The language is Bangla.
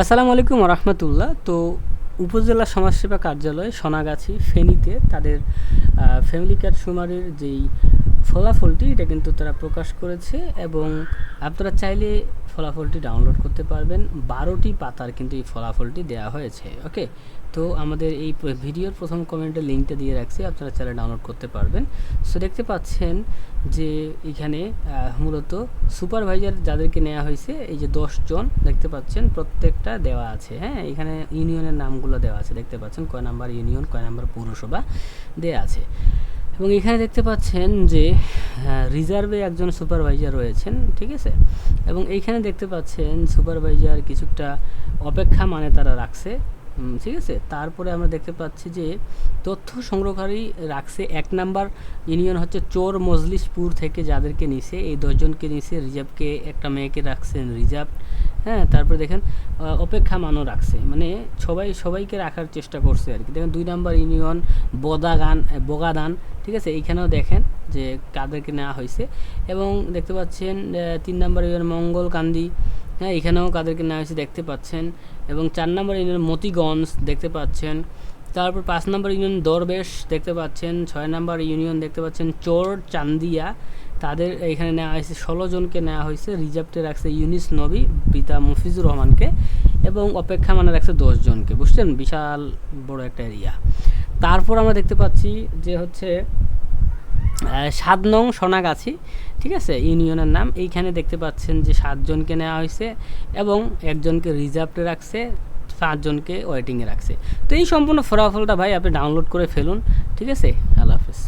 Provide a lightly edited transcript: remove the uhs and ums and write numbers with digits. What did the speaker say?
আসসালামু আলাইকুম রহমতুল্লাহ। তো উপজেলা সমাজসেবা কার্যালয় সোনাগাছি ফেনীতে তাদের ফ্যামিলি কার্ড শুমারির যেই ফলাফলটি এটা কিন্তু তারা প্রকাশ করেছে এবং আপনারা চাইলে ফলাফলটি ডাউনলোড করতে পারবেন। 12টি পাতার কিন্তু এই ফলাফলটি দেওয়া হয়েছে। ওকে, তো আমাদের এই ভিডিওর প্রথম কমেন্টে লিঙ্কটা দিয়ে রাখছি, আপনারা চাইলে ডাউনলোড করতে পারবেন। সো দেখতে পাচ্ছেন যে এখানে মূলত সুপারভাইজার যাদেরকে নেওয়া হয়েছে এই যে 10 জন দেখতে পাচ্ছেন, প্রত্যেকটা দেওয়া আছে। হ্যাঁ, এখানে ইউনিয়নের নামগুলো দেওয়া আছে, দেখতে পাচ্ছেন কয় নাম্বার ইউনিয়ন, কয় নাম্বার পৌরসভা দেওয়া আছে। এবং এখানে দেখতে পাচ্ছেন যে রিজার্ভে একজন সুপারভাইজার রয়েছেন, ঠিক আছে। এবং এইখানে দেখতে পাচ্ছেন সুপারভাইজার কিছুটা অপেক্ষা মানে তারা রাখছে, ঠিক আছে। তারপরে আমরা দেখতে পাচ্ছি যে তথ্য সংগ্রহকারী রাখছে 1 নাম্বার ইউনিয়ন হচ্ছে চোর মজলিশপুর থেকে যাদেরকে নিছে, এই 10 জনকে নিছে। রিজার্ভকে একটা মেয়েকে রাখছেন রিজার্ভ। হ্যাঁ, তারপরে দেখেন অপেক্ষা মানও রাখছে, মানে সবাইকে রাখার চেষ্টা করছে আর কি। দেখেন 2 নাম্বার ইউনিয়ন বগাদান, ঠিক আছে। এইখানেও দেখেন যে কাদেরকে নেওয়া হয়েছে। এবং দেখতে পাচ্ছেন 3 নাম্বার ইউনিয়ন মঙ্গলকান্দি, হ্যাঁ, এখানেও কাদেরকে নেওয়া হয়েছে দেখতে পাচ্ছেন। এবং 4 নাম্বার ইউনিয়ন মতিগঞ্জ দেখতে পাচ্ছেন। তারপর 5 নাম্বার ইউনিয়ন দরবেশ দেখতে পাচ্ছেন। 6 নাম্বার ইউনিয়ন দেখতে পাচ্ছেন চোর চান্দিয়া, তাদের এখানে নেওয়া হয়েছে 16 জনকে নেওয়া হয়েছে। রিজার্ভে রাখছে ইউনিস নবী পিতা মুফিজুর রহমানকে এবং অপেক্ষা মানে রাখছে 10 জনকে। বুঝছেন, বিশাল বড় একটা এরিয়া। তারপর আমরা দেখতে পাচ্ছি যে হচ্ছে 7 নং সোনাগাছি, ঠিক আছে, ইউনিয়নের নাম। এইখানে দেখতে পাচ্ছেন যে 7 জনকে নেওয়া হয়েছে এবং একজনকে রিজার্ভে রাখছে, 5 জনকে ওয়েটিংয়ে রাখছে। তো এই সম্পূর্ণ ফলাফলটা ভাই আপনি ডাউনলোড করে ফেলুন, ঠিক আছে। আল্লাহ হাফেজ।